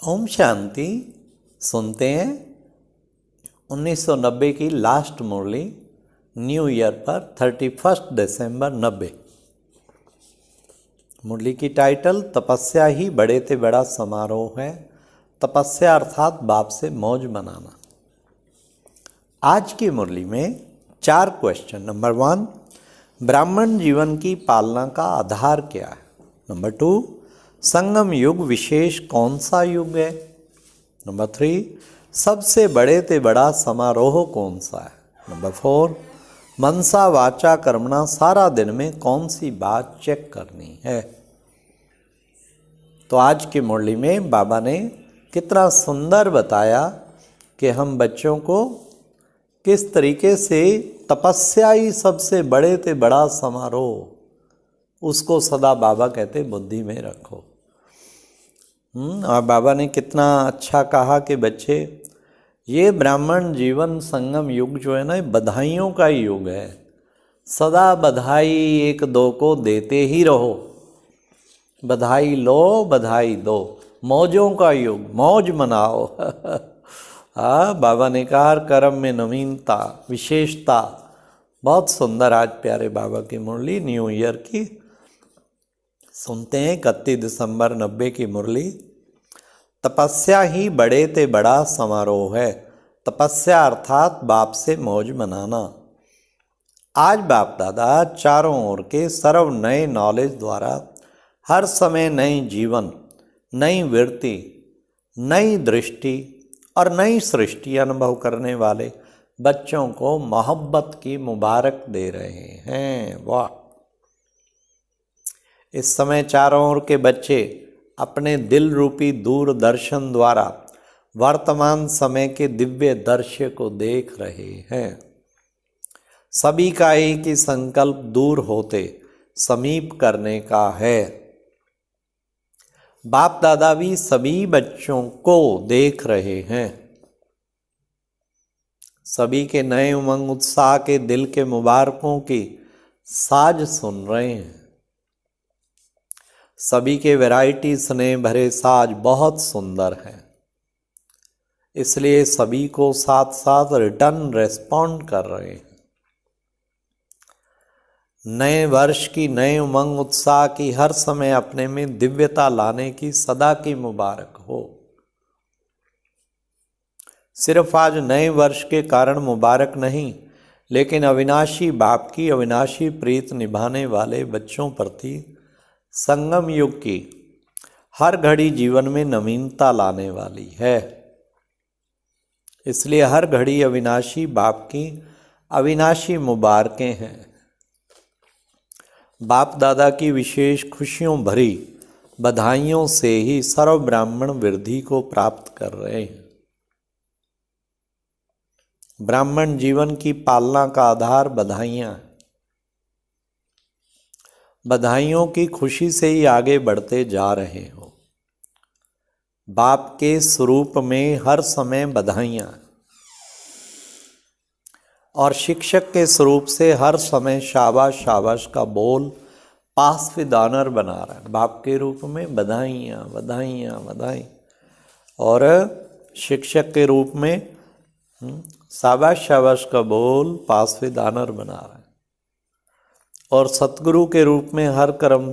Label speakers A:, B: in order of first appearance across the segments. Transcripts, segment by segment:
A: ओम शांति। सुनते हैं 1990 की लास्ट मुरली न्यू ईयर पर 31 दिसंबर 90। मुरली की टाइटल तपस्या ही बड़े से बड़ा समारोह है। तपस्या अर्थात बाप से मौज मनाना। आज की मुरली में 4 क्वेश्चन। नंबर 1, ब्राह्मण जीवन की पालना का आधार क्या है। नंबर 2, संगम युग विशेष कौन सा युग है। नंबर 3, सबसे बड़े से बड़ा समारोह कौन सा है। नंबर 4, मनसा वाचा कर्मणा सारा दिन में कौन सी बात चेक करनी है। तो आज की मुरली में बाबा ने कितना सुंदर बताया कि हम बच्चों को किस तरीके से तपस्या ही सबसे बड़े से बड़ा समारोह, उसको सदा बाबा कहते बुद्धि में रखो। और बाबा ने कितना अच्छा कहा कि बच्चे, ये ब्राह्मण जीवन संगम युग जो है ना, बधाइयों का युग है। सदा बधाई एक दो को देते ही रहो। बधाई लो, बधाई दो। मौजों का युग, मौज मनाओ। बाबा ने कहा हर कर्म में नवीनता, विशेषता। बहुत सुंदर आज प्यारे बाबा की मुरली न्यू ईयर की सुनते हैं। 31 दिसंबर 90 की मुरली। तपस्या ही बड़े ते बड़ा समारोह है। तपस्या अर्थात बाप से मौज मनाना। आज बाप दादा चारों ओर के सर्व नए नॉलेज द्वारा हर समय नई जीवन, नई वृत्ति, नई दृष्टि और नई सृष्टि अनुभव करने वाले बच्चों को मोहब्बत की मुबारक दे रहे हैं। वाह! इस समय चारों ओर के बच्चे अपने दिल रूपी दूरदर्शन द्वारा वर्तमान समय के दिव्य दृश्य को देख रहे हैं। सभी का एक ही संकल्प दूर होते समीप करने का है। बाप दादा भी सभी बच्चों को देख रहे हैं। सभी के नए उमंग उत्साह के दिल के मुबारकों की साज सुन रहे हैं। सभी के वैरायटी स्नेह भरे साज बहुत सुंदर हैं। इसलिए सभी को साथ साथ रिटर्न रेस्पॉन्ड कर रहे हैं। नए वर्ष की नए उमंग उत्साह की हर समय अपने में दिव्यता लाने की सदा की मुबारक हो। सिर्फ आज नए वर्ष के कारण मुबारक नहीं, लेकिन अविनाशी बाप की अविनाशी प्रीत निभाने वाले बच्चों प्रति संगम युग की हर घड़ी जीवन में नवीनता लाने वाली है। इसलिए हर घड़ी अविनाशी बाप की अविनाशी मुबारकें हैं। बाप दादा की विशेष खुशियों भरी बधाइयों से ही सर्व ब्राह्मण वृद्धि को प्राप्त कर रहे हैं। ब्राह्मण जीवन की पालना का आधार बधाइयाँ। बधाइयों की खुशी से ही आगे बढ़ते जा रहे हो। बाप के स्वरूप में हर समय बधाइयाँ, और शिक्षक के स्वरूप से हर समय शाबाश शाबाश का बोल पास विद ऑनर बना रहा है। बाप के रूप में बधाइयाँ बधाइयाँ बधाई, और शिक्षक के रूप में शाबाश शाबाश का बोल पास विद ऑनर बना रहा है। और सतगुरु के रूप में हर कर्म,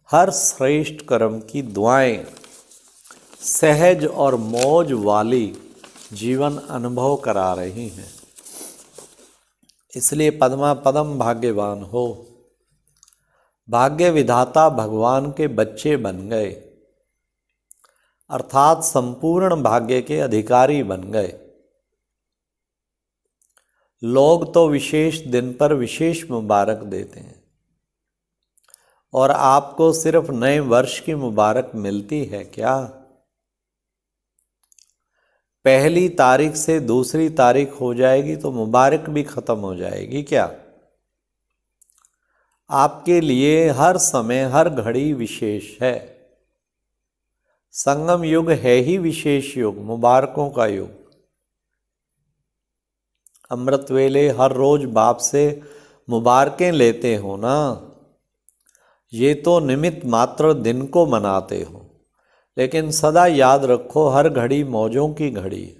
A: हर श्रेष्ठ कर्म की दुआएं सहज और मौज वाली जीवन अनुभव करा रही हैं। इसलिए पद्मा पदम भाग्यवान हो। भाग्य विधाता भगवान के बच्चे बन गए, अर्थात संपूर्ण भाग्य के अधिकारी बन गए। लोग तो विशेष दिन पर विशेष मुबारक देते हैं, और आपको सिर्फ नए वर्ष की मुबारक मिलती है क्या? पहली तारीख से दूसरी तारीख हो जाएगी तो मुबारक भी खत्म हो जाएगी क्या? आपके लिए हर समय हर घड़ी विशेष है। संगम युग है ही विशेष युग, मुबारकों का युग। अमृत वेले हर रोज बाप से मुबारकें लेते हो ना। ये तो निमित्त मात्र दिन को मनाते हो, लेकिन सदा याद रखो, हर घड़ी मौजों की घड़ी,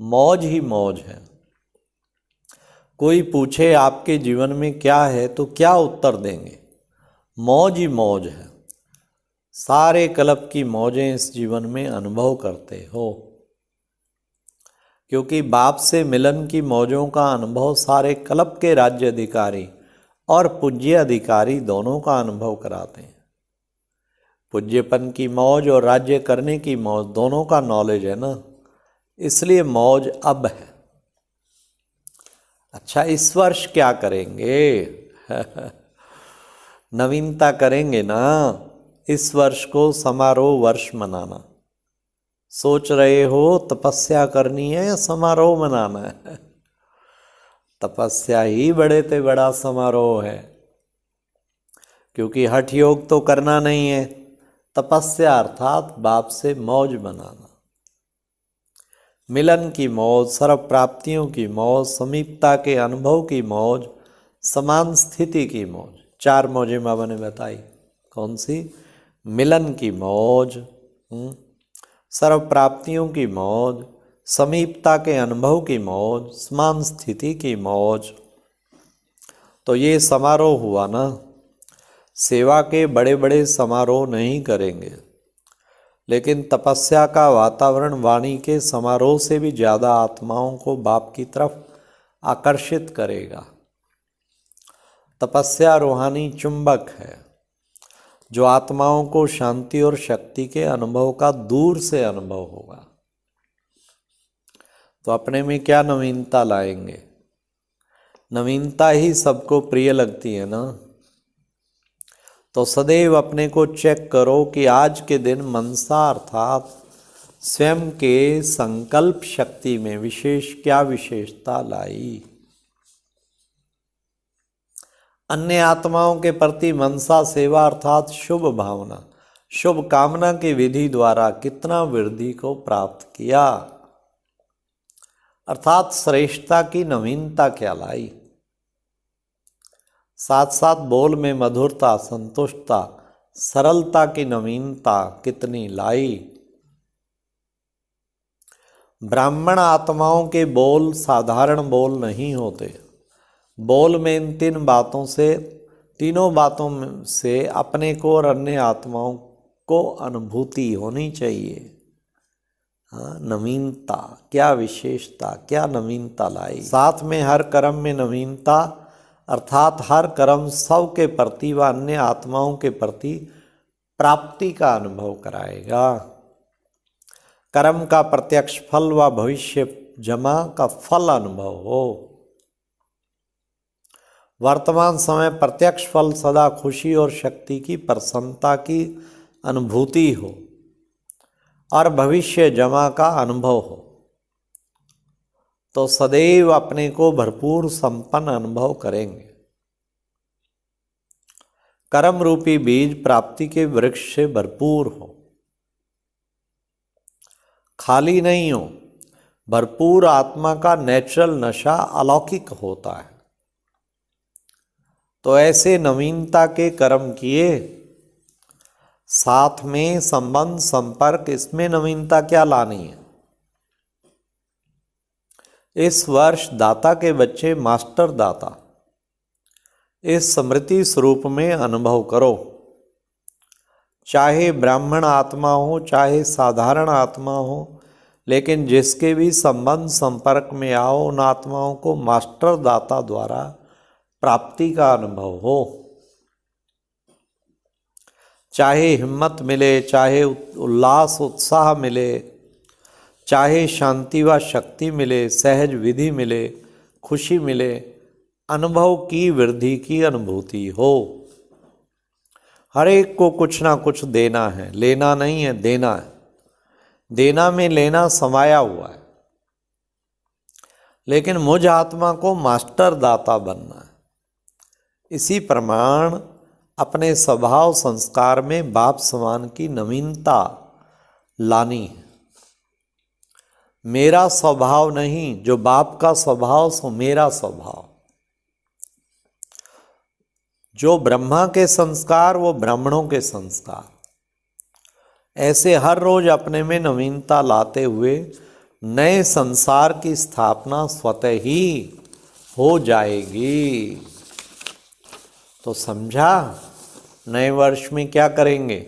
A: मौज ही मौज है। कोई पूछे आपके जीवन में क्या है तो क्या उत्तर देंगे? मौज ही मौज है। सारे कल्प की मौजें इस जीवन में अनुभव करते हो, क्योंकि बाप से मिलन की मौजों का अनुभव सारे कल्प के राज्य अधिकारी और पूज्य अधिकारी दोनों का अनुभव कराते हैं। पूज्यपन की मौज और राज्य करने की मौज दोनों का नॉलेज है ना, इसलिए मौज अब है। अच्छा, इस वर्ष क्या करेंगे? नवीनता करेंगे ना। इस वर्ष को समारोह वर्ष मनाना सोच रहे हो? तपस्या करनी है या समारोह मनाना है? तपस्या ही बड़े से बड़ा समारोह है, क्योंकि हठ योग तो करना नहीं है। तपस्या अर्थात बाप से मौज मनाना, मिलन की मौज, सर्व प्राप्तियों की मौज, समीपता के अनुभव की मौज, समान स्थिति की मौज। 4 मौजें बाबा ने बताई। कौन सी? मिलन की मौज, सर्व प्राप्तियों की मौज, समीपता के अनुभव की मौज, समान स्थिति की मौज। तो ये समारोह हुआ ना। सेवा के बड़े बड़े समारोह नहीं करेंगे, लेकिन तपस्या का वातावरण वाणी के समारोह से भी ज़्यादा आत्माओं को बाप की तरफ आकर्षित करेगा। तपस्या रूहानी चुंबक है, जो आत्माओं को शांति और शक्ति के अनुभव का दूर से अनुभव होगा। तो अपने में क्या नवीनता लाएंगे? नवीनता ही सबको प्रिय लगती है ना। तो सदैव अपने को चेक करो कि आज के दिन मनसा अर्थात स्वयं के संकल्प शक्ति में विशेष क्या विशेषता लाई। अन्य आत्माओं के प्रति मनसा सेवा अर्थात शुभ भावना, शुभ कामना की विधि द्वारा कितना वृद्धि को प्राप्त किया, अर्थात श्रेष्ठता की नवीनता क्या लाई। साथ साथ बोल में मधुरता, संतुष्टता, सरलता की नवीनता कितनी लाई। ब्राह्मण आत्माओं के बोल साधारण बोल नहीं होते। बोल में इन 3 बातों से, तीनों बातों से अपने को और अन्य आत्माओं को अनुभूति होनी चाहिए। हाँ, नवीनता, क्या विशेषता, क्या नवीनता लाई। साथ में हर कर्म में नवीनता, अर्थात हर कर्म सब के प्रति व अन्य आत्माओं के प्रति प्राप्ति का अनुभव कराएगा। कर्म का प्रत्यक्ष फल व भविष्य जमा का फल अनुभव हो। वर्तमान समय प्रत्यक्ष फल सदा खुशी और शक्ति की प्रसन्नता की अनुभूति हो, और भविष्य जमा का अनुभव हो। तो सदैव अपने को भरपूर संपन्न अनुभव करेंगे। कर्म रूपी बीज प्राप्ति के वृक्ष से भरपूर हो, खाली नहीं हो। भरपूर आत्मा का नेचुरल नशा अलौकिक होता है। तो ऐसे नवीनता के कर्म किए, साथ में संबंध संपर्क, इसमें नवीनता क्या लानी है? इस वर्ष दाता के बच्चे मास्टर दाता इस स्मृति स्वरूप में अनुभव करो। चाहे ब्राह्मण आत्मा हो, चाहे साधारण आत्मा हो, लेकिन जिसके भी संबंध संपर्क में आओ, उन आत्माओं को मास्टर दाता द्वारा प्राप्ति का अनुभव हो। चाहे हिम्मत मिले, चाहे उल्लास उत्साह मिले, चाहे शांति व शक्ति मिले, सहज विधि मिले, खुशी मिले, अनुभव की वृद्धि की अनुभूति हो। हर एक को कुछ ना कुछ देना है, लेना नहीं है, देना है। देना में लेना समाया हुआ है, लेकिन मुझ आत्मा को मास्टर दाता बनना है। इसी प्रमाण अपने स्वभाव संस्कार में बाप समान की नवीनता लानी है। मेरा स्वभाव नहीं, जो बाप का स्वभाव सो मेरा स्वभाव। जो ब्रह्मा के संस्कार वो ब्राह्मणों के संस्कार। ऐसे हर रोज अपने में नवीनता लाते हुए नए संसार की स्थापना स्वतः ही हो जाएगी। तो समझा, नए वर्ष में क्या करेंगे?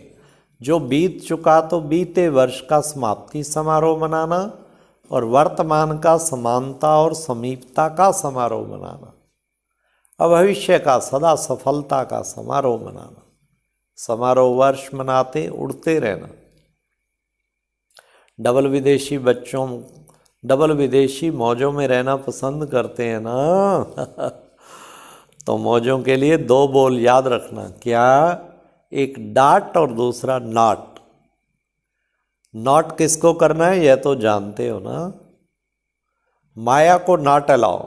A: जो बीत चुका तो बीते वर्ष का समाप्ति समारोह मनाना और वर्तमान का समानता और समीपता का समारोह मनाना, और भविष्य का सदा सफलता का समारोह मनाना। समारोह वर्ष मनाते उड़ते रहना। डबल विदेशी मौजों में रहना पसंद करते हैं ना तो मौजों के लिए दो बोल याद रखना। क्या? एक डाट और दूसरा नॉट। नॉट किसको करना है यह तो जानते हो ना। माया को नॉट अलाउ।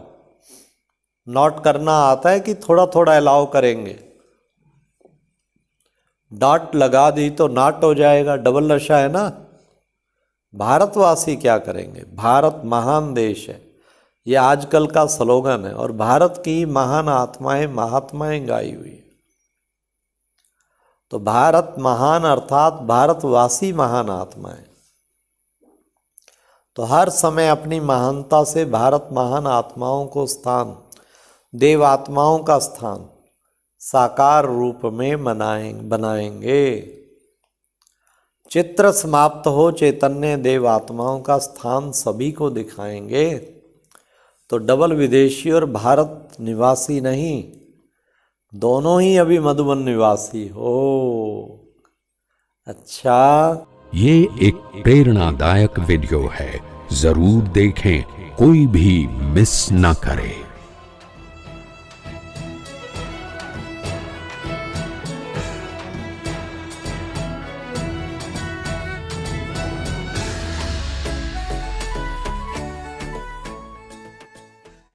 A: नॉट करना आता है कि थोड़ा थोड़ा अलाउ करेंगे? डॉट लगा दी तो नॉट हो जाएगा, डबल नशा है ना। भारतवासी क्या करेंगे? भारत महान देश है, ये आजकल का स्लोगन है, और भारत की महान आत्माएं महात्माएं गाई हुई है। तो भारत महान अर्थात भारतवासी महान आत्माएं। तो हर समय अपनी महानता से भारत महान आत्माओं को स्थान, देव आत्माओं का स्थान साकार रूप में बनाएंगे। चित्र समाप्त हो, चैतन्य देव आत्माओं का स्थान सभी को दिखाएंगे। तो डबल विदेशी और भारत निवासी नहीं, दोनों ही अभी मधुबन निवासी हो। अच्छा,
B: ये एक प्रेरणादायक वीडियो है, जरूर देखें, कोई भी मिस ना करे।